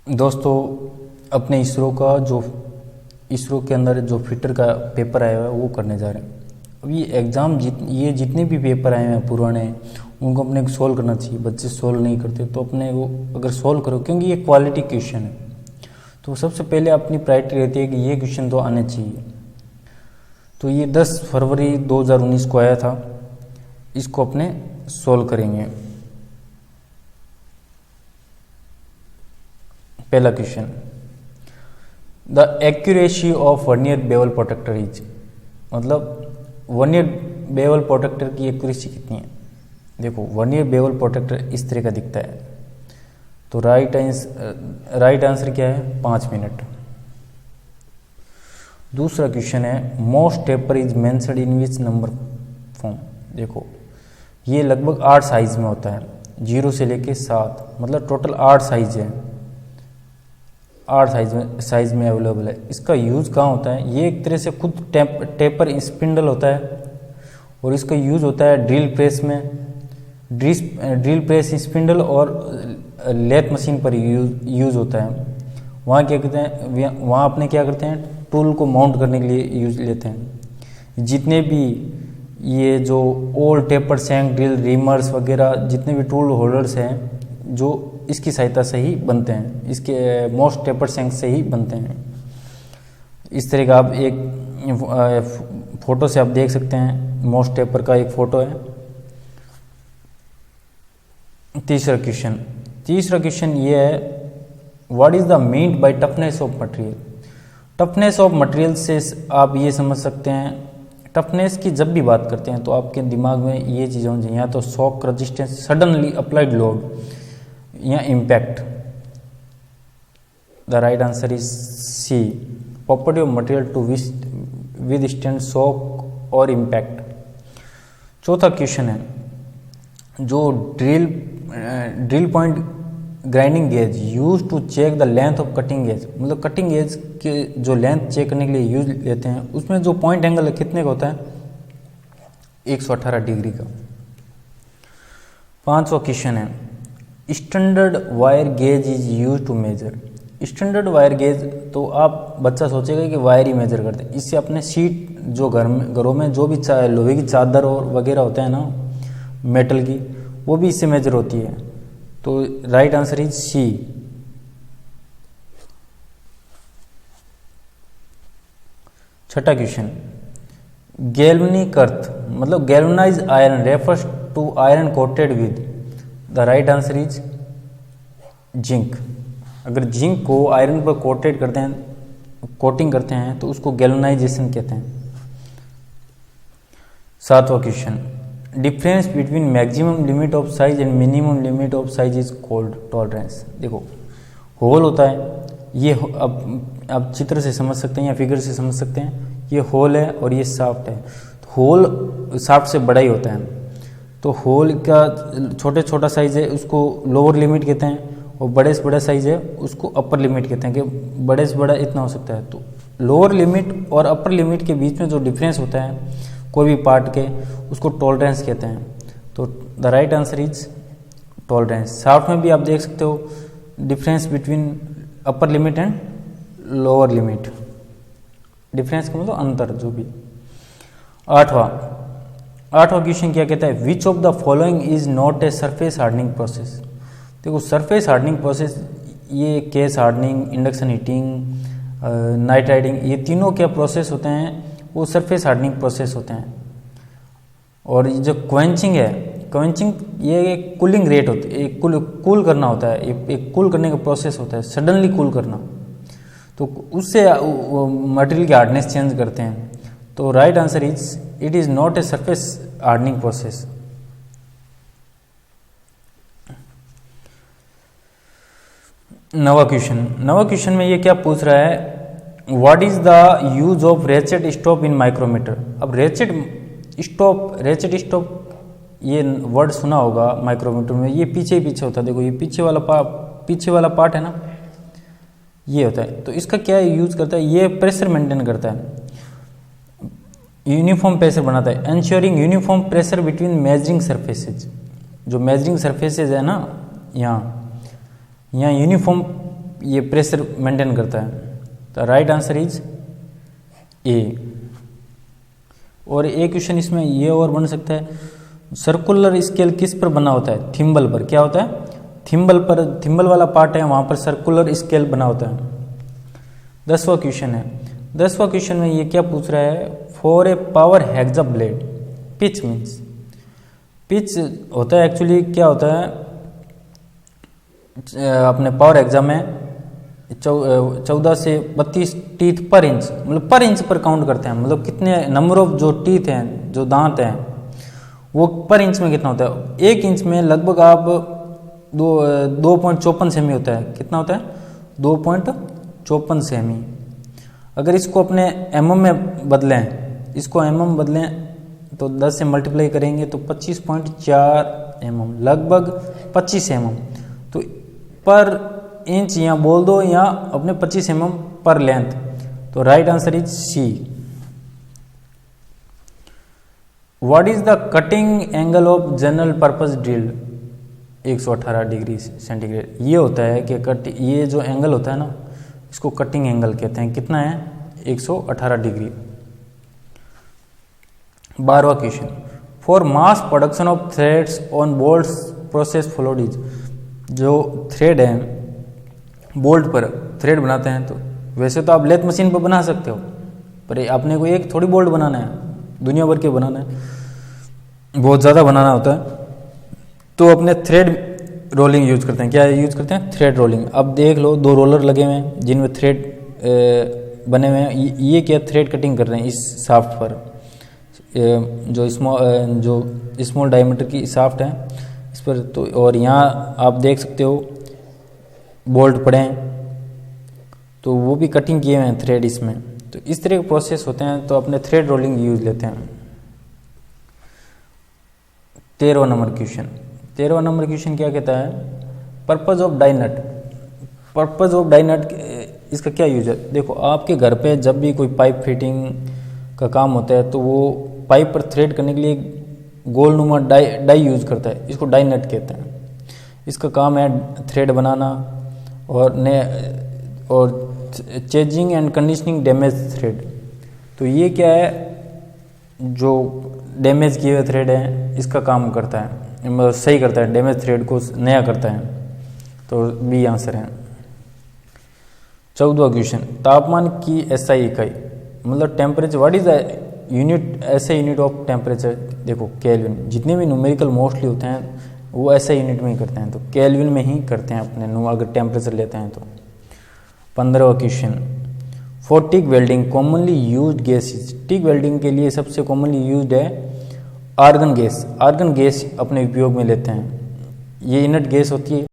दोस्तों, अपने इसरो के अंदर जो फिटर का पेपर आया हुआ है वो करने जा रहे हैं। अब ये जितने भी पेपर आए हैं पुराने, उनको अपने को सोल्व करना चाहिए। बच्चे सोल्व नहीं करते तो अपने वो अगर सोल्व करो, क्योंकि ये क्वालिटी क्वेश्चन है, तो सबसे पहले अपनी प्रायोरिटी रहती है कि ये क्वेश्चन तो आने चाहिए। तो ये 10 फरवरी 2019 को आया था, इसको अपने सोल्व करेंगे। पहला question, the accuracy of vernier bevel protector is, मतलब वर्नियर बेवल प्रोटेक्टर की एक्यूरेसी कितनी है। देखो, वर्नियर बेवल प्रोटेक्टर इस तरह का दिखता है, तो राइट आंसर क्या है, 5 मिनट। दूसरा क्वेश्चन है, most taper is mentioned in which number form. देखो, ये लगभग 8 साइज में होता है, 0 से लेके 7, मतलब टोटल 8 साइज है, 8 साइज में अवेलेबल है। इसका यूज़ कहाँ होता है, ये एक तरह से खुद टेपर स्पिंडल होता है, और इसका यूज़ होता है ड्रिल प्रेस में, ड्रिल प्रेस स्पिंडल और लेथ मशीन पर यूज़ होता है। वहाँ क्या कहते हैं, वहाँ अपने क्या करते हैं, टूल को माउंट करने के लिए यूज लेते हैं। जितने भी ये जो ओल्ड टेपर सैंक ड्रिल रीमर्स वगैरह जितने भी टूल होल्डर्स हैं, जो इसकी सहायता से ही बनते हैं, इसके मोस्ट टेपर सैंक से ही बनते हैं। इस तरह का आप एक फोटो से आप देख सकते हैं, मोस्ट टेपर का एक फोटो है। तीसरा क्वेश्चन ये है, what is the mean by toughness of material. Toughness of material से आप ये समझ सकते हैं, टफनेस की जब भी बात करते हैं तो आपके दिमाग में ये चीज़ होनी चाहिए, या तो shock resistance, suddenly applied load, या impact. The right answer is C, property of material to withstand shock और इम्पैक्ट। चौथा क्वेश्चन है, जो drill point grinding gauge use to check the length of cutting edge, मतलब cutting edge के जो length check करने के लिए यूज लेते हैं, उसमें जो पॉइंट एंगल कितने का होता है, 118 डिग्री का। पांचवा क्वेश्चन है, standard wire gauge is use to measure. Standard wire gauge, तो आप बच्चा सोचेगा कि वायर ही मेजर करते हैं, इससे अपने सीट जो घरों में जो भी लोहे की चादर और वगैरह होते हैं ना, मेटल की, वो भी इससे मेजर होती है। तो राइट आंसर इज सी। छठा क्वेश्चन, गैल्वेनिक अर्थ, मतलब galvanize iron refers to iron coated with. The right answer is zinc. अगर जिंक को आयरन पर कोटिंग करते हैं तो उसको गैल्वेनाइजेशन कहते हैं। सातवां question, difference between maximum limit of size and minimum limit of size is called tolerance. देखो, होल होता है, ये अब आप चित्र से समझ सकते हैं या फिगर से समझ सकते हैं, ये होल है और ये शाफ्ट है। तो होल शाफ्ट से बड़ा ही होता है, तो होल का छोटा साइज है उसको लोअर लिमिट कहते हैं, और बड़े से बड़ा साइज है उसको अपर लिमिट कहते हैं, कि बड़े से बड़ा इतना हो सकता है। तो लोअर लिमिट और अपर लिमिट के बीच में जो डिफरेंस होता है कोई भी पार्ट के, उसको टॉलरेंस कहते हैं। तो the right answer is tolerance. Shaft में भी आप देख सकते हो difference between upper limit and lower limit, difference का मतलब अंतर जो भी। आठवां क्वेश्चन क्या कहता है, which of the following is not a surface hardening process. देखो, सरफेस हार्डनिंग प्रोसेस, ये case hardening, induction heating, night riding, ये तीनों क्या प्रोसेस होते हैं, वो सरफेस हार्डनिंग प्रोसेस होते हैं। और ये जो क्वेंचिंग है, ये एक कूलिंग रेट होती है, एक कूल करना होता है, एक कूल करने का प्रोसेस होता है, सडनली कूल करना, तो उससे मटेरियल की हार्डनेस चेंज करते हैं। तो right answer is, it is not a surface hardening process. नवा क्वेश्चन में ये क्या पूछ रहा है, what is the use of ratchet stop in micrometer. अब रेचेट स्टॉप ये वर्ड सुना होगा माइक्रोमीटर में, ये पीछे होता है। देखो, ये पीछे वाला पार्ट है ना, ये होता है। तो इसका क्या यूज करता है, ये प्रेशर मेंटेन करता है, यूनिफॉर्म प्रेशर बनाता है, ensuring uniform pressure between measuring surfaces. जो मेजरिंग सरफेसेज है ना, यहाँ यूनिफॉर्म ये प्रेशर मेंटेन करता है। तो राइट आंसर इज ए। और एक क्वेश्चन इसमें ये और बन सकता है, सर्कुलर स्केल किस पर बना होता है? थिम्बल पर। क्या होता है? थिम्बल पर, थिम्बल वाला पार्ट है वहां पर सर्कुलर स्केल बना होता है। 10वां क्वेश्चन है। 10वां क्वेश्चन में ये क्या पूछ रहा है? For a power hexa blade pitch means, pitch होता है एक्चुअली क्या होता है अपने पावर हेक्सा में 14 से 32 टीथ पर इंच, मतलब पर इंच पर काउंट करते हैं, मतलब कितने नंबर ऑफ जो टीथ हैं, जो दांत हैं वो पर इंच में कितना होता है? 1 इंच में लगभग आप 2.54 सेमी होता है। कितना होता है? 2.54 सेमी। अगर इसको अपने mm में बदलें, इसको mm बदलें तो 10 से मल्टीप्लाई करेंगे तो 25.4 mm, लगभग 25 mm। तो पर इंच या बोल दो या अपने 25 mm पर लेंथ। तो right answer is C. What is the cutting angle of general purpose drill? 118 degree centigrade. ये होता है कि ये जो एंगल होता है ना, इसको कटिंग एंगल कहते हैं। कितना है? 118 डिग्री। 12वां question. For mass production of threads on bolts process followed is. जो थ्रेड है, बोल्ट पर थ्रेड बनाते हैं, तो वैसे तो आप लेथ मशीन पर बना सकते हो, पर आपने को एक थोड़ी बोल्ट बनाना है, दुनिया भर के बनाना है, बहुत ज़्यादा बनाना होता है, तो अपने थ्रेड रोलिंग यूज करते हैं। क्या यूज करते हैं? Thread rolling. अब देख लो 2 रोलर लगे हुए हैं जिनमें थ्रेड बने हुए हैं। ये क्या थ्रेड कटिंग कर रहे हैं इस शाफ्ट पर, जो स्मॉल डायमीटर की शाफ्ट है इस पर। तो और यहाँ आप देख सकते हो बोल्ट पड़े हैं, तो वो भी कटिंग किए हुए हैं थ्रेड इसमें। तो इस तरह के प्रोसेस होते हैं, तो अपने थ्रेड रोलिंग यूज लेते हैं। 13वां नंबर क्वेश्चन। 13वां नंबर क्वेश्चन क्या कहता है? Purpose of die nut. Purpose of die nut, इसका क्या यूज है? देखो आपके घर पे जब भी कोई पाइप फिटिंग का काम होता है तो वो पाइप पर थ्रेड करने के लिए गोल नुमा डाई यूज करता है, इसको डाई नट कहते हैं। इसका काम है थ्रेड बनाना और chasing and conditioning damage thread. तो ये क्या है? जो डैमेज किए हुए थ्रेड है इसका काम करता है, मतलब सही करता है, डैमेज थ्रेड को नया करता है। तो बी आंसर है। 14वां क्वेश्चन। तापमान की एसआई इकाई, मतलब temperature. What is the unit, ऐसे यूनिट ऑफ टेम्परेचर? देखो केल्विन। जितने भी न्यूमेरिकल मोस्टली होते हैं वो ऐसे यूनिट में ही करते हैं, तो केल्विन में ही करते हैं अपने अगर टेम्परेचर लेते हैं तो। 15वां question. For TIG welding commonly used gases. TIG welding के लिए सबसे कॉमनली यूज्ड है आर्गन गैस। आर्गन गैस अपने उपयोग में लेते हैं। ये इनर्ट गैस होती है।